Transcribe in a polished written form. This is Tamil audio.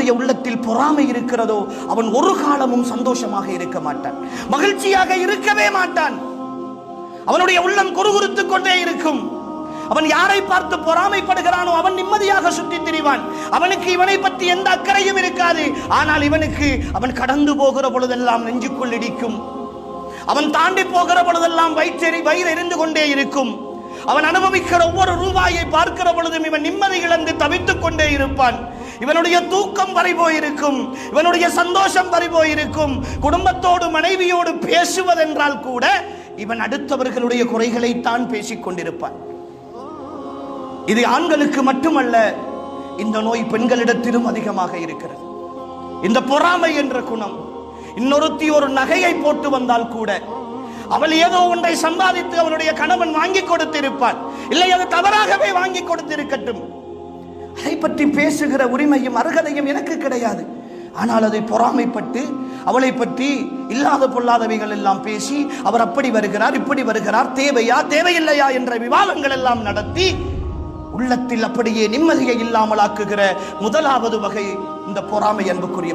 யாருடைய உள்ளத்தில் பொறாமை இருக்கிறதோ அவன் ஒரு காலமும் சந்தோஷமாக இருக்க மாட்டான், மகிழ்ச்சியாக இருக்கவே மாட்டான். அவனுடைய உள்ளம் குறுகுறுத்துக் கொண்டே இருக்கும். அவன் யாரை பார்த்து பொறாமைப்படுகிறானோ அவன் நிம்மதியாக சுற்றி திரிவான். அவனுக்கு இவனை பற்றி எந்த அக்கறையும் இருக்காது. ஆனால் இவனுக்கு அவன் கடந்து போகிற பொழுதெல்லாம் நெஞ்சுக்குள் இடிக்கும். அவன் தாண்டி போகிற பொழுதெல்லாம் வயிறு எரிந்து கொண்டே இருக்கும். அவன் அனுபவிக்கிற ஒவ்வொரு ரூபாயை பார்க்கிற பொழுதும் இவன் நிம்மதி இழந்து தவித்துக் கொண்டே இருப்பான். இவனுடைய தூக்கம் பறிபோயிருக்கும், இவனுடைய சந்தோஷம் பறிபோயிருக்கும். குடும்பத்தோடு மனைவியோடு பேசுவதென்றால் கூட இவன் அடுத்தவர்களுடைய குறைகளைத்தான் பேசிக் கொண்டிருப்பான். இது ஆண்களுக்கு மட்டுமல்ல, இந்த நோய் பெண்களிடத்திலும் அதிகமாக இருக்கிறது. இந்த பொறாமை என்ற குணம். இன்னொருத்தி ஒரு நகையை போட்டு வந்தால் கூட அவள் ஏதோ ஒன்றை சம்பாதித்து அவளுடைய கணவன் வாங்கி கொடுத்திருப்பான், இல்லை அது தவறாகவே வாங்கி கொடுத்திருக்கட்டும், அதை பற்றி பேசுகிற உரிமையும் அருகதையும் எனக்கு கிடையாது. ஆனால் அதை பொறாமைப்பட்டு அவளை பற்றி இல்லாத பொல்லாதவைகள் எல்லாம் பேசி அவர் அப்படி வருகிறார் இப்படி வருகிறார், தேவையா தேவையில்லையா என்ற விவாதங்கள் எல்லாம் நடத்தி உள்ளத்தில் அப்படியே நிம்மதியை இல்லாமல் ஆக்குகிற முதலாவது வகை இந்த பொறாமை. அன்புக்குரியவர்.